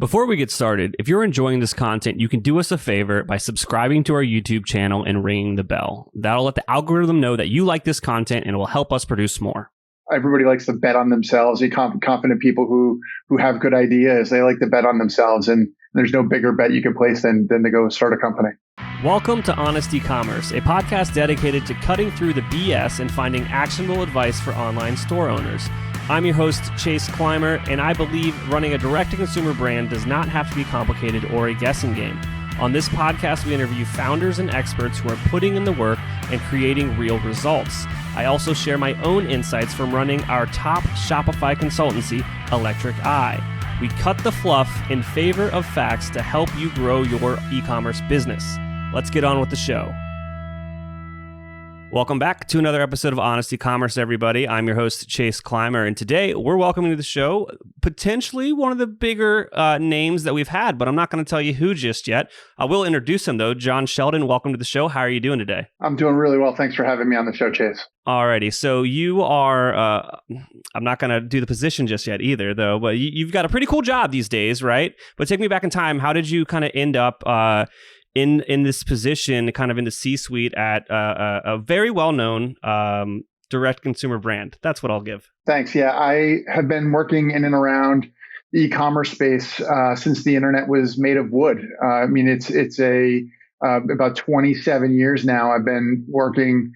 Before we get started, if you're enjoying this content, you can do us a favor by subscribing to our YouTube channel and ringing the bell. That'll let the algorithm know that you like this content and it will help us produce more. Everybody likes to bet on themselves. The confident people who have good ideas, they like to bet on themselves. And there's no bigger bet you can place than to go start a company. Welcome to Honest Ecommerce, a podcast dedicated to cutting through the BS and finding actionable advice for online store owners. I'm your host, Chase Clymer, and I believe running a direct-to-consumer brand does not have to be complicated or a guessing game. On this podcast, we interview founders and experts who are putting in the work and creating real results. I also share my own insights from running our top Shopify consultancy, Electric Eye. We cut the fluff in favor of facts to help you grow your e-commerce business. Let's get on with the show. Welcome back to another episode of Honest Ecommerce, everybody. I'm your host, Chase Clymer, and today we're welcoming to the show potentially one of the bigger names that we've had, but I'm not going to tell you who just yet. I will introduce him, though. John Sheldon, welcome to the show. How are you doing today? I'm doing really well. Thanks for having me on the show, Chase. Alrighty, so you are, I'm not going to do the position just yet either, though, but you've got a pretty cool job these days, right? But take me back in time. How did you kind of end up in this position, kind of in the C-suite at a very well-known direct consumer brand? That's what I'll give. Thanks. Yeah, I have been working in and around the e-commerce space since the internet was made of wood. I mean, it's about 27 years now. I've been working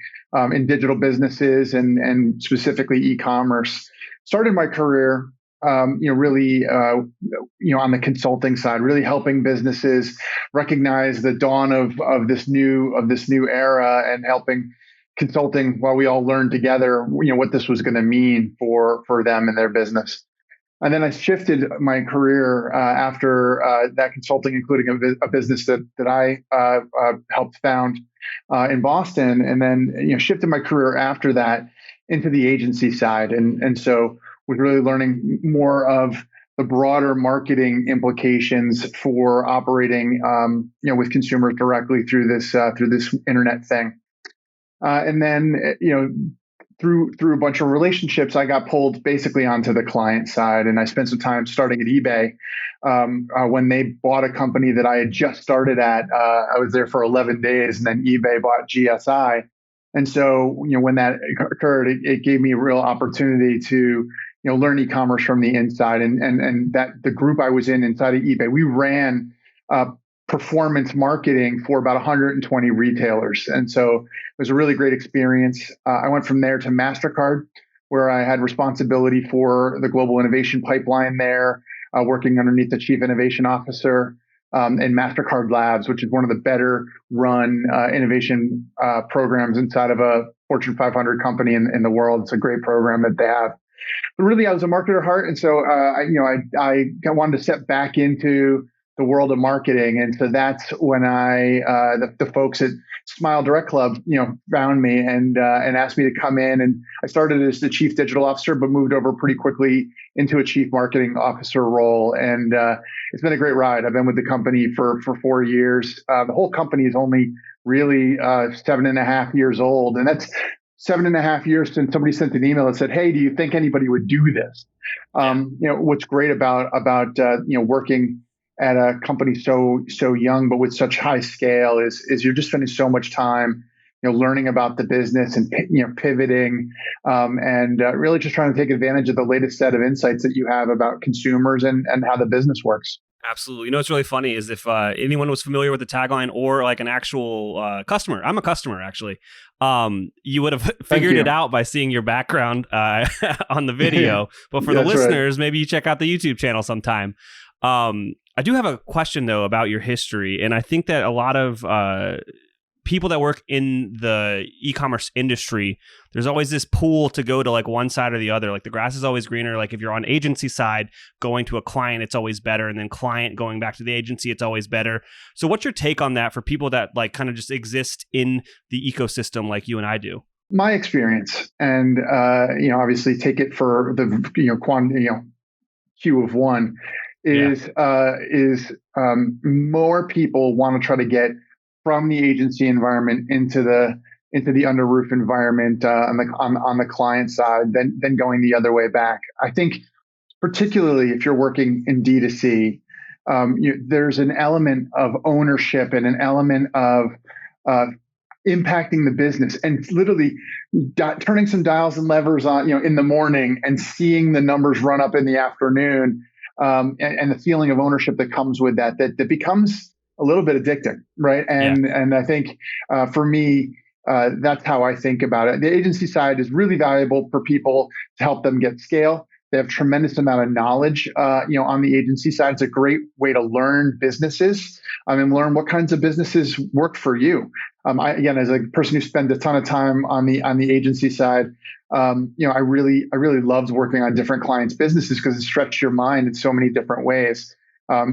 in digital businesses and specifically e-commerce. Started my career really on the consulting side, really helping businesses recognize the dawn of this new era and helping consulting while we all learned together, what this was going to mean for them and their business. And then I shifted my career after that consulting, including a business that I helped found in Boston, and then shifted my career after that into the agency side, and so was really learning more of the broader marketing implications for operating, with consumers directly through this internet thing. And then, through a bunch of relationships, I got pulled basically onto the client side, and I spent some time starting at eBay. When they bought a company that I had just started at, I was there for 11 days, and then eBay bought GSI. And so, when that occurred, it gave me a real opportunity to learn e-commerce from the inside, and that the group I was in inside of eBay, we ran performance marketing for about 120 retailers, and so it was a really great experience. I went from there to Mastercard, where I had responsibility for the global innovation pipeline there, working underneath the chief innovation officer, and Mastercard Labs, which is one of the better run innovation programs inside of a Fortune 500 company in the world. It's a great program that they have. But really, I was a marketer at heart, and so I wanted to step back into the world of marketing, and so that's when the folks at SmileDirectClub found me and asked me to come in, and I started as the chief digital officer, but moved over pretty quickly into a chief marketing officer role, and it's been a great ride. I've been with the company for 4 years. The whole company is only really 7.5 years old, and that's 7.5 years since somebody sent an email that said, "Hey, do you think anybody would do this?" What's great about working at a company so young but with such high scale is you're just spending so much time learning about the business and pivoting and really just trying to take advantage of the latest set of insights that you have about consumers and how the business works. Absolutely. What's really funny is if anyone was familiar with the tagline or like an actual customer, I'm a customer actually, you would have figured it out by seeing your background on the video. But for the listeners, maybe you check out the YouTube channel sometime. I do have a question, though, about your history. And I think that a lot of people that work in the e-commerce industry, there's always this pool to go to like one side or the other. Like the grass is always greener. Like if you're on agency side, going to a client, it's always better. And then client going back to the agency, it's always better. So what's your take on that for people that like kind of just exist in the ecosystem like you and I do? My experience, and obviously take it for the Q of one, is more people want to try to get from the agency environment into the under roof environment on the client side than going the other way back. I think particularly if you're working in D2C, there's an element of ownership and an element of uh, impacting the business, and literally turning some dials and levers on, in the morning and seeing the numbers run up in the afternoon, and the feeling of ownership that comes with that becomes a little bit addicting, right? Yeah. And I think for me, that's how I think about it. The agency side is really valuable for people to help them get scale. They have tremendous amount of knowledge, on the agency side. It's a great way to learn businesses, and learn what kinds of businesses work for you. Again, as a person who spends a ton of time on the agency side, I really loved working on different clients' businesses because it stretched your mind in so many different ways. At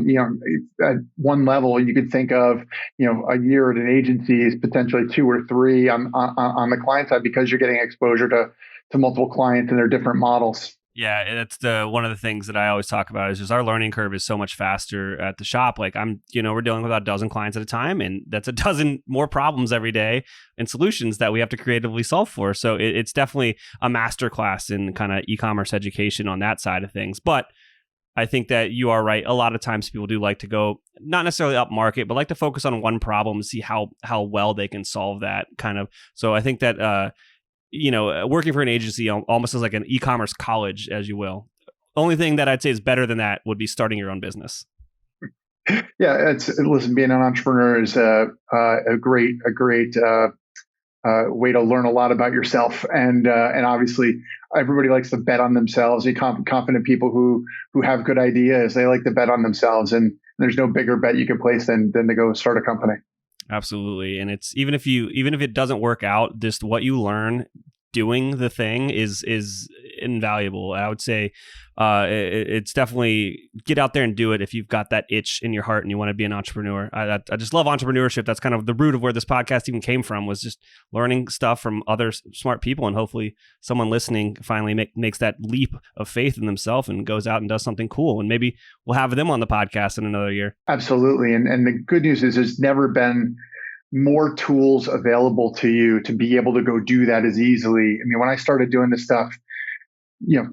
one level, you could think of, a year at an agency is potentially 2 or 3 on the client side, because you're getting exposure to multiple clients and their different models. Yeah, that's one of the things that I always talk about is just our learning curve is so much faster at the shop. Like we're dealing with about a dozen clients at a time, and that's a dozen more problems every day and solutions that we have to creatively solve for. So it's definitely a masterclass in kind of e-commerce education on that side of things. But I think that you are right. A lot of times people do like to go, not necessarily up market, but like to focus on one problem and see how well they can solve that kind of. So I think that, working for an agency almost is like an e-commerce college, as you will. Only thing that I'd say is better than that would be starting your own business. Yeah, listen, being an entrepreneur is a great way to learn a lot about yourself, and obviously everybody likes to bet on themselves. Confident people who have good ideas, they like to bet on themselves, and there's no bigger bet you can place than to go start a company. Absolutely. And it's even if it doesn't work out, just what you learn doing the thing is invaluable. I would say it's definitely get out there and do it if you've got that itch in your heart and you want to be an entrepreneur. I just love entrepreneurship. That's kind of the root of where this podcast even came from, was just learning stuff from other smart people, and hopefully someone listening finally makes that leap of faith in themselves and goes out and does something cool, and maybe we'll have them on the podcast in another year. Absolutely. And the good news is there's never been more tools available to you to be able to go do that as easily. I mean, when I started doing this stuff,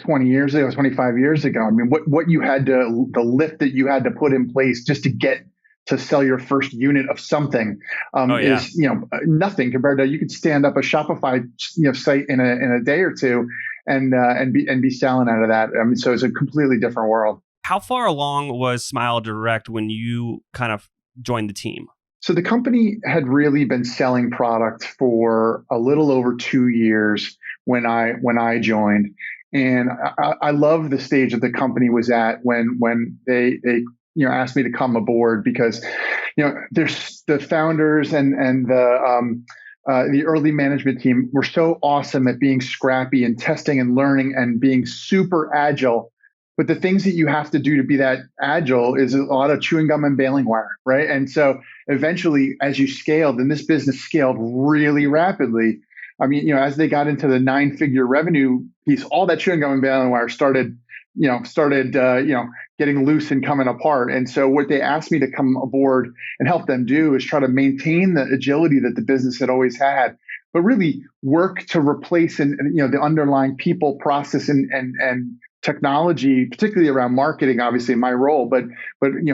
20 years ago, 25 years ago, I mean, what you had to, the lift that you had to put in place just to get to sell your first unit of something is, nothing compared to, you could stand up a Shopify, site in a day or two and be selling out of that. I mean, so it's a completely different world. How far along was SmileDirect when you kind of joined the team? So the company had really been selling product for a little over 2 years when I joined, and I love the stage that the company was at when they asked me to come aboard, because there's the founders and the early management team were so awesome at being scrappy and testing and learning and being super agile. But the things that you have to do to be that agile is a lot of chewing gum and baling wire, right? And so eventually, as you scaled, and this business scaled really rapidly, I mean, as they got into the 9-figure revenue piece, all that chewing gum and baling wire started getting loose and coming apart. And so what they asked me to come aboard and help them do is try to maintain the agility that the business had always had, but really work to replace the underlying people, process, and technology, particularly around marketing, obviously my role, but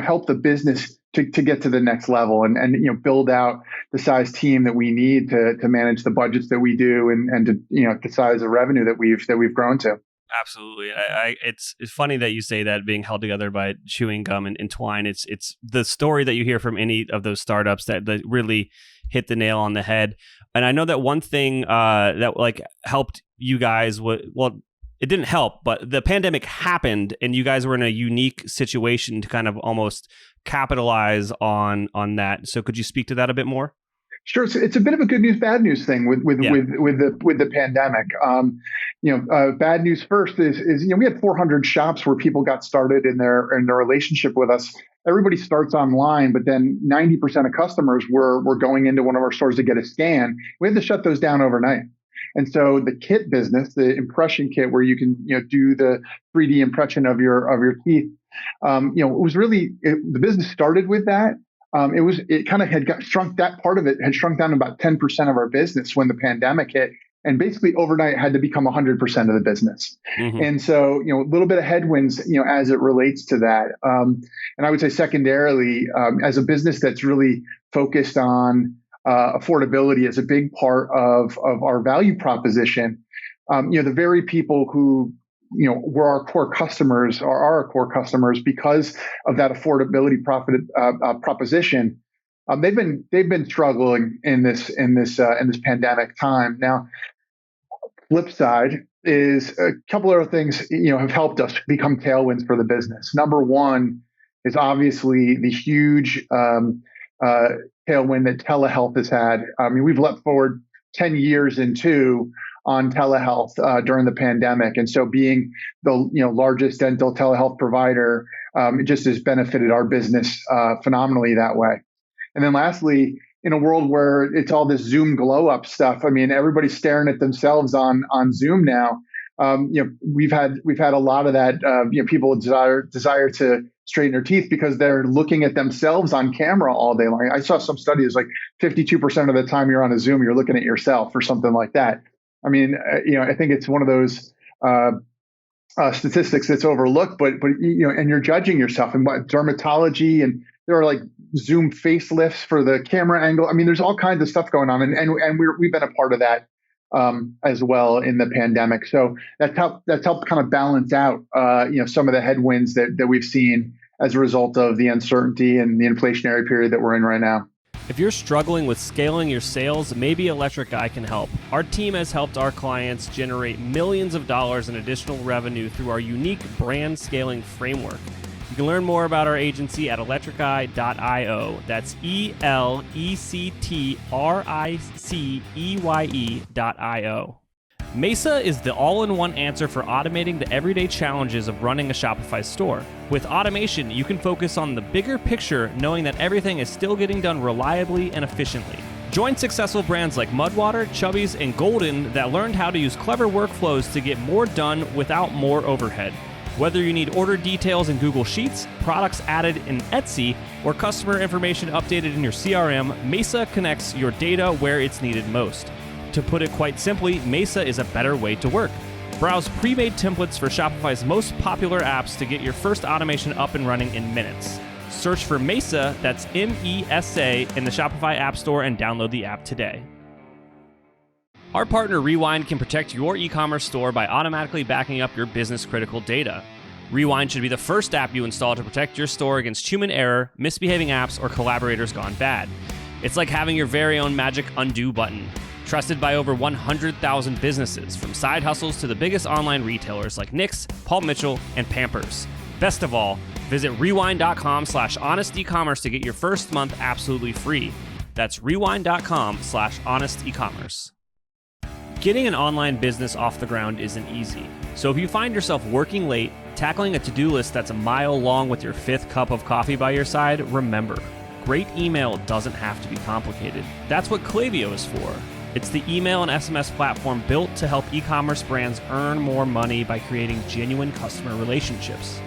help the business to get to the next level and build out the size team that we need to manage the budgets that we do and to the size of revenue that we've grown to. Absolutely. It's funny that you say that, being held together by chewing gum and twine. It's the story that you hear from any of those startups that really hit the nail on the head. And I know that one thing that like helped you guys it didn't help, but the pandemic happened and you guys were in a unique situation to kind of almost capitalize on that. So could you speak to that a bit more? Sure, it's a bit of a good neugh, bad news thing with the pandemic. Bad news first is we had 400 shops where people got started in their relationship with us. Everybody starts online, but then 90% of customers were going into one of our stores to get a scan. We had to shut those down overnight. And so the kit business, the impression kit, where you can do the 3D impression of your teeth, it was really the business started with that. It kind of had shrunk. That part of it had shrunk down to about 10% of our business when the pandemic hit, and basically overnight had to become 100% of the business. Mm-hmm. And so, a little bit of headwinds, as it relates to that. And I would say secondarily, as a business that's really focused on affordability as a big part of our value proposition, the very people who were our core customers are our core customers because of that affordability proposition. They've been struggling in this pandemic time. Now, flip side is a couple of other things have helped us become tailwinds for the business. Number one is obviously the huge tailwind that telehealth has had. I mean, we've leapt forward 10 years on telehealth during the pandemic, and so being the largest dental telehealth provider, it just has benefited our business phenomenally that way. And then lastly, in a world where it's all this Zoom glow up stuff, I mean, everybody's staring at themselves on Zoom now. We've had a lot of that. People desire to straighten their teeth because they're looking at themselves on camera all day long. I saw some studies like 52% of the time you're on a Zoom, you're looking at yourself or something like that. I mean, I think it's one of those statistics that's overlooked, but and you're judging yourself and what dermatology, and there are like Zoom facelifts for the camera angle. I mean, there's all kinds of stuff going on, and we've been a part of that as well in the pandemic. So that's helped kind of balance out some of the headwinds that we've seen as a result of the uncertainty and the inflationary period that we're in right now. If you're struggling with scaling your sales, maybe Electric Eye can help. Our team has helped our clients generate millions of dollars in additional revenue through our unique brand scaling framework. You can learn more about our agency at electriceye.io. That's electriceye.io. Mesa is the all-in-one answer for automating the everyday challenges of running a Shopify store. With automation, you can focus on the bigger picture, knowing that everything is still getting done reliably and efficiently. Join successful brands like Mudwater, Chubbies, and Golden that learned how to use clever workflows to get more done without more overhead. Whether you need order details in Google Sheets, products added in Etsy, or customer information updated in your CRM, Mesa connects your data where it's needed most. To put it quite simply, Mesa is a better way to work. Browse pre-made templates for Shopify's most popular apps to get your first automation up and running in minutes. Search for Mesa, that's Mesa, in the Shopify App Store and download the app today. Our partner Rewind can protect your e-commerce store by automatically backing up your business-critical data. Rewind should be the first app you install to protect your store against human error, misbehaving apps, or collaborators gone bad. It's like having your very own magic undo button. Trusted by over 100,000 businesses, from side hustles to the biggest online retailers like Knix, Paul Mitchell, and Pampers. Best of all, visit rewind.com/honestecommerce to get your first month absolutely free. That's rewind.com/honestecommerce. Getting an online business off the ground isn't easy. So if you find yourself working late, tackling a to-do list that's a mile long with your 5th cup of coffee by your side, remember, great email doesn't have to be complicated. That's what Klaviyo is for. It's the email and SMS platform built to help e-commerce brands earn more money by creating genuine customer relationships.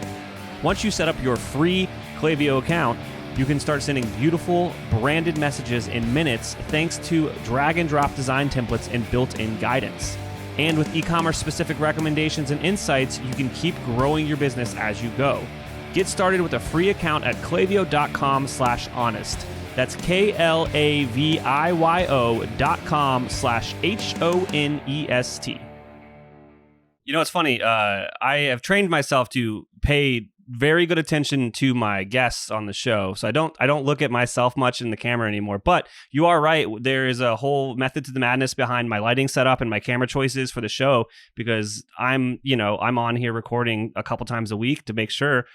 Once you set up your free Klaviyo account, you can start sending beautiful, branded messages in minutes thanks to drag-and-drop design templates and built-in guidance. And with e-commerce specific recommendations and insights, you can keep growing your business as you go. Get started with a free account at klaviyo.com/honest. That's KLAVIYO.com/HONEST. You know, it's funny. I have trained myself to pay very good attention to my guests on the show. So I don't look at myself much in the camera anymore, but you are right. There is a whole method to the madness behind my lighting setup and my camera choices for the show, because I'm on here recording a couple times a week to make sure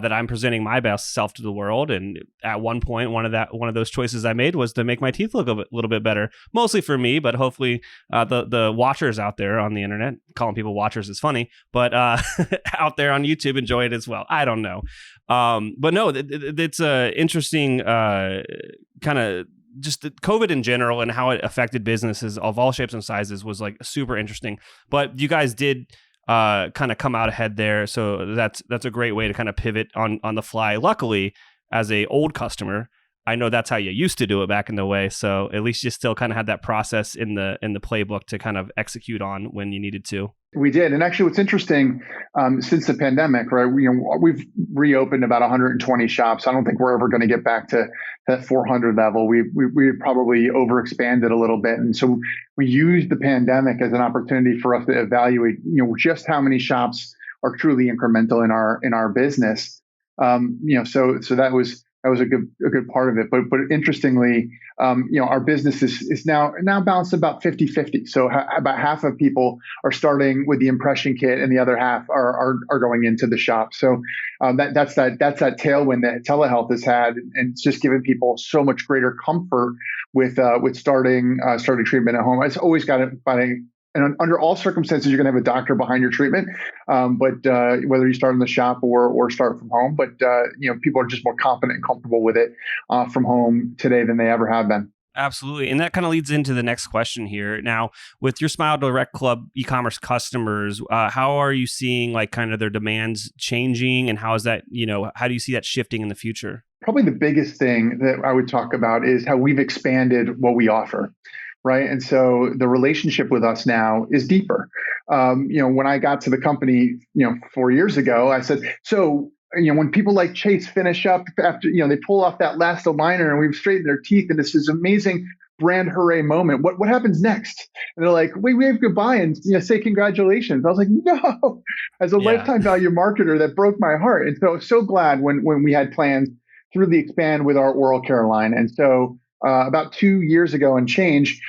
that I'm presenting my best self to the world. And at one point, one of those choices I made was to make my teeth look a little bit better, mostly for me, but hopefully the watchers out there on the internet, calling people watchers is funny, but out there on YouTube enjoy it as well. I don't know. But no, it's a interesting kind of just the COVID in general and how it affected businesses of all shapes and sizes was like super interesting. But you guys did kind of come out ahead there, so that's a great way to kind of pivot on the fly. Luckily, as a old customer, I know that's how you used to do it back in the way. So at least you still kind of had that process in the playbook to kind of execute on when you needed to. We did. And actually, what's interesting, since the pandemic, right, we've reopened about 120 shops. I don't think we're ever going to get back to that 400 level. We probably overexpanded a little bit. And so we used the pandemic as an opportunity for us to evaluate, just how many shops are truly incremental in our business. So that was a good part of it. But interestingly, our business is now balanced about 50-50. So about half of people are starting with the impression kit, and the other half are going into the shop. So that's that tailwind that telehealth has had, and it's just given people so much greater comfort with starting treatment at home. It's always got to. And under all circumstances, you're going to have a doctor behind your treatment, but whether you start in the shop or start from home. But people are just more confident and comfortable with it from home today than they ever have been. Absolutely. And that kind of leads into the next question here. Now, with your SmileDirectClub e-commerce customers, how are you seeing like kind of their demands changing, and how is that, how do you see that shifting in the future? Probably the biggest thing that I would talk about is how we've expanded what we offer. Right. And so the relationship with us now is deeper. When I got to the company, 4 years ago, I said, so, when people like Chase finish up after, they pull off that last aligner and we've straightened their teeth and it's this amazing brand hooray moment. What happens next? And they're like, wait, we have goodbye and say congratulations. I was like, no, as a lifetime value marketer, that broke my heart. And so I was so glad when we had plans to really expand with our oral care line. And so about 2 years ago and change,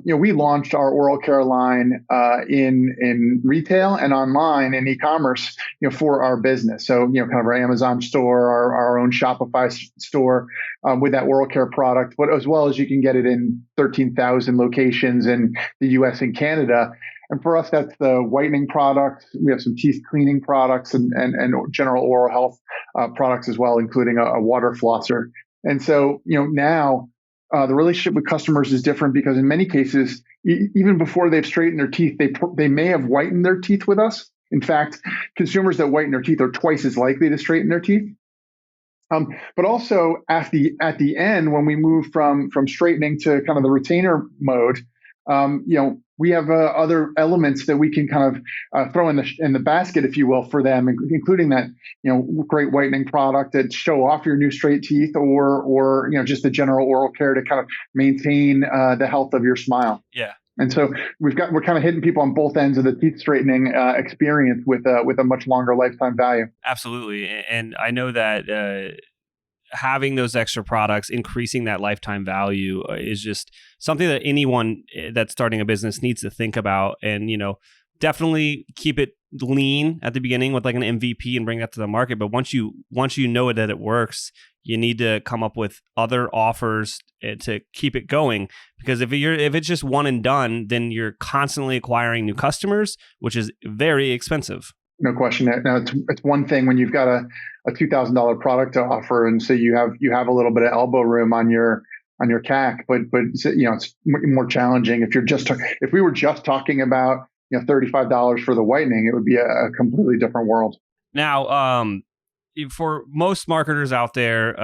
we launched our oral care line in retail and online in e-commerce, for our business. So, kind of our Amazon store, our own Shopify store with that oral care product, but as well as you can get it in 13,000 locations in the US and Canada. And for us, that's the whitening products. We have some teeth cleaning products and general oral health products as well, including a water flosser. And so, now, the relationship with customers is different because in many cases, even before they've straightened their teeth, they may have whitened their teeth with us. In fact, consumers that whiten their teeth are twice as likely to straighten their teeth. But also at the end, when we move from straightening to kind of the retainer mode, we have other elements that we can kind of throw in the basket, if you will, for them, including that great whitening product that show off your new straight teeth, or just the general oral care to kind of maintain the health of your smile. Yeah. And so we're kind of hitting people on both ends of the teeth straightening experience with a much longer lifetime value. Absolutely, and I know that. Having those extra products, increasing that lifetime value is just something that anyone that's starting a business needs to think about. And, definitely keep it lean at the beginning with like an MVP and bring that to the market. But once you know that it works, you need to come up with other offers to keep it going. Because if it's just one and done, then you're constantly acquiring new customers, which is very expensive. No question. Now it's one thing when you've got a $2,000 product to offer, and so you have a little bit of elbow room on your CAC, but it's more challenging if we were just talking about $35 for the whitening, it would be a completely different world. Now, for most marketers out there,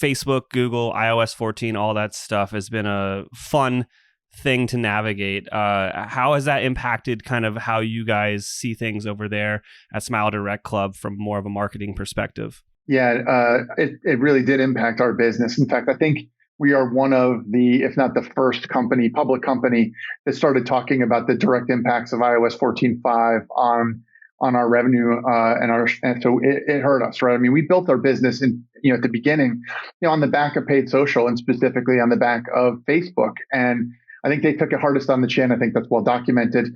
Facebook, Google, iOS 14, all that stuff has been a fun thing to navigate. How has that impacted kind of how you guys see things over there at SmileDirectClub from more of a marketing perspective? Yeah, it really did impact our business. In fact, I think we are one of the, if not the first public company that started talking about the direct impacts of iOS 14.5 on our revenue and so it hurt us, right? I mean, we built our business at the beginning, on the back of paid social and specifically on the back of Facebook. And I think they took it hardest on the chin. I think that's well documented.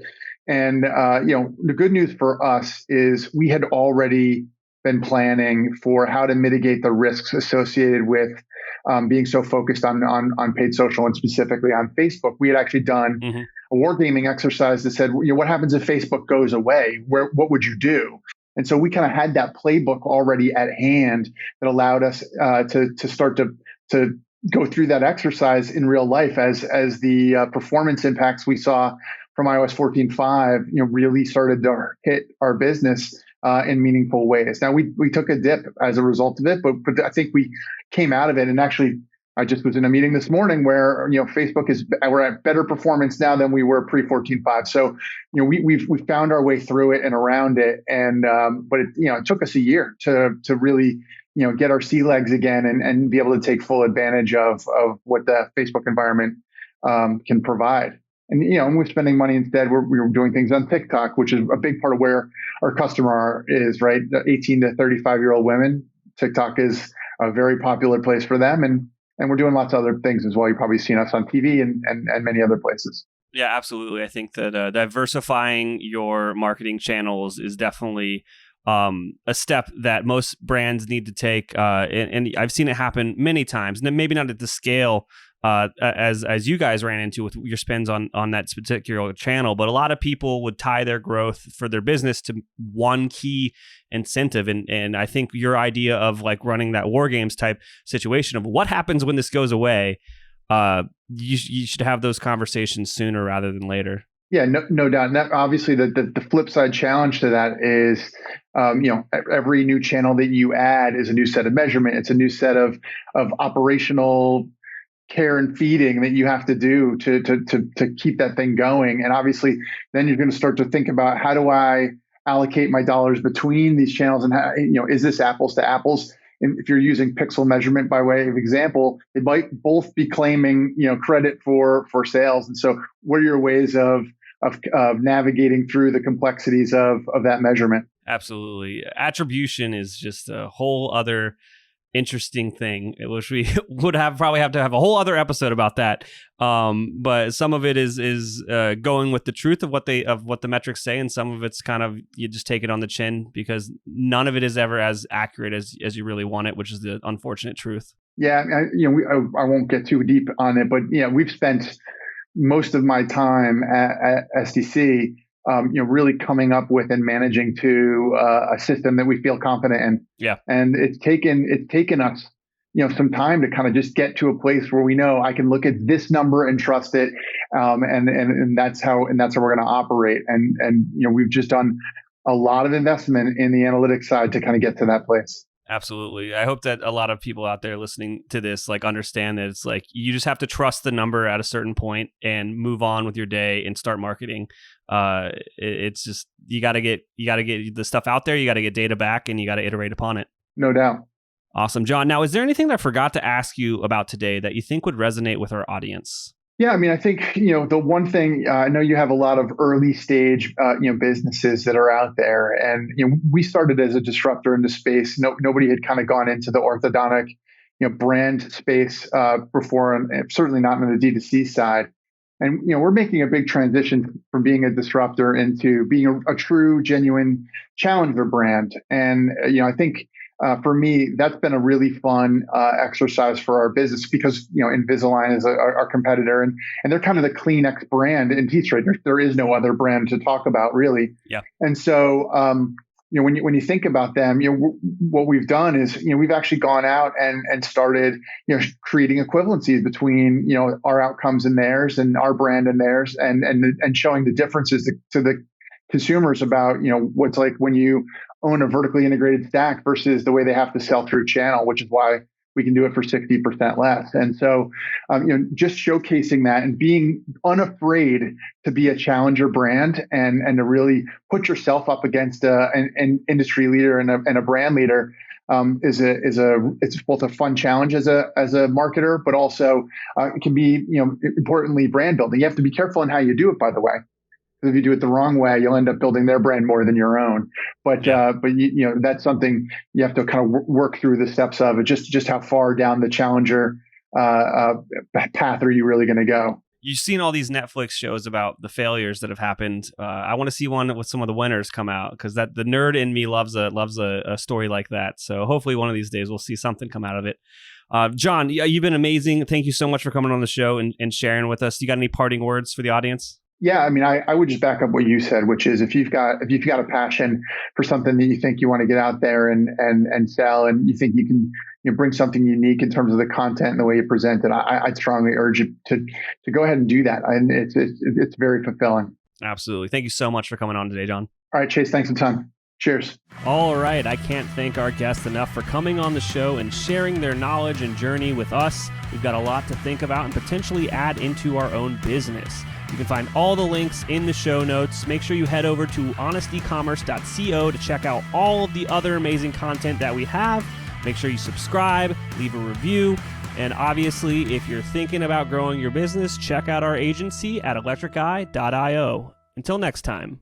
And, the good news for us is we had already been planning for how to mitigate the risks associated with being so focused on paid social and specifically on Facebook. We had actually done a wargaming exercise that said, what happens if Facebook goes away? What would you do? And so we kind of had that playbook already at hand that allowed us to start to go through that exercise in real life as the performance impacts we saw from iOS 14.5, really started to hit our business in meaningful ways. Now we took a dip as a result of it, but I think we came out of it. And actually, I just was in a meeting this morning where Facebook we're at better performance now than we were pre 14.5. So we've found our way through it and around it, and but it took us a year to really get our sea legs again and be able to take full advantage of what the Facebook environment can provide. And we're spending money instead. We're doing things on TikTok, which is a big part of where our customer is, right? The 18 to 35-year-old women. TikTok is a very popular place for them, and we're doing lots of other things as well. You've probably seen us on TV and many other places. Yeah, absolutely. I think that diversifying your marketing channels is definitely a step that most brands need to take. And I've seen it happen many times, and maybe not at the scale as you guys ran into with your spends on that particular channel, but a lot of people would tie their growth for their business to one key incentive. And I think your idea of like running that war games type situation of what happens when this goes away, you should have those conversations sooner rather than later. Yeah, no doubt. And that obviously the flip side challenge to that is, every new channel that you add is a new set of measurement. It's a new set of operational care and feeding that you have to do to keep that thing going. And obviously, then you're going to start to think about, how do I allocate my dollars between these channels, and how, is this apples to apples? And if you're using pixel measurement by way of example, it might both be claiming credit for sales. And so, what are your ways of navigating through the complexities of that measurement? Absolutely, attribution is just a whole other interesting thing, which we would probably have to have a whole other episode about that. But some of it is going with the truth of what the metrics say, and some of it's kind of you just take it on the chin because none of it is ever as accurate as you really want it, which is the unfortunate truth. Yeah, I won't get too deep on it, but we've spent most of my time at SDC, really coming up with and managing to a system that we feel confident in. Yeah. And it's taken us, some time to kind of just get to a place where we know I can look at this number and trust it. And that's how we're going to operate. And we've just done a lot of investment in the analytics side to kind of get to that place. Absolutely. I hope that a lot of people out there listening to this understand that it's you just have to trust the number at a certain point and move on with your day and start marketing. It's just you got to get the stuff out there. You got to get data back, and you got to iterate upon it. No doubt. Awesome, John. Now, is there anything that I forgot to ask you about today that you think would resonate with our audience? Yeah, I mean, I think, the one thing, I know you have a lot of early stage, businesses that are out there. And, we started as a disruptor in the space. Nobody had kind of gone into the orthodontic, brand space before, and certainly not on the D2C side. And, we're making a big transition from being a disruptor into being a true, genuine challenger brand. And, I think for me, that's been a really fun exercise for our business because, Invisalign is our competitor, and they're kind of the Kleenex brand in teeth straighteners. There is no other brand to talk about, really. Yeah. And so, when you think about them, what we've done is, we've actually gone out and started, creating equivalencies between, our outcomes and theirs, and our brand and theirs, and showing the differences to the consumers about, what's like when you own a vertically integrated stack versus the way they have to sell through channel, which is why we can do it for 60% less. And so, just showcasing that and being unafraid to be a challenger brand and to really put yourself up against an industry leader and a brand leader it's both a fun challenge as a marketer, but also it can be, importantly, brand building. You have to be careful in how you do it, by the way. If you do it the wrong way, you'll end up building their brand more than your own. But that's something you have to kind of work through the steps of it. Just how far down the challenger path are you really going to go? You've seen all these Netflix shows about the failures that have happened. I want to see one with some of the winners come out, because the nerd in me loves a story like that. So hopefully one of these days we'll see something come out of it. John, you've been amazing. Thank you so much for coming on the show and sharing with us. You got any parting words for the audience? Yeah, I mean, I would just back up what you said, which is if you've got a passion for something that you think you want to get out there and sell, and you think you can bring something unique in terms of the content and the way you present it, I'd strongly urge you to go ahead and do that. And it's very fulfilling. Absolutely. Thank you so much for coming on today, John. All right, Chase, thanks a ton. Cheers. All right. I can't thank our guests enough for coming on the show and sharing their knowledge and journey with us. We've got a lot to think about and potentially add into our own business. You can find all the links in the show notes. Make sure you head over to honestecommerce.co to check out all of the other amazing content that we have. Make sure you subscribe, leave a review, and obviously, if you're thinking about growing your business, check out our agency at electriceye.io. Until next time.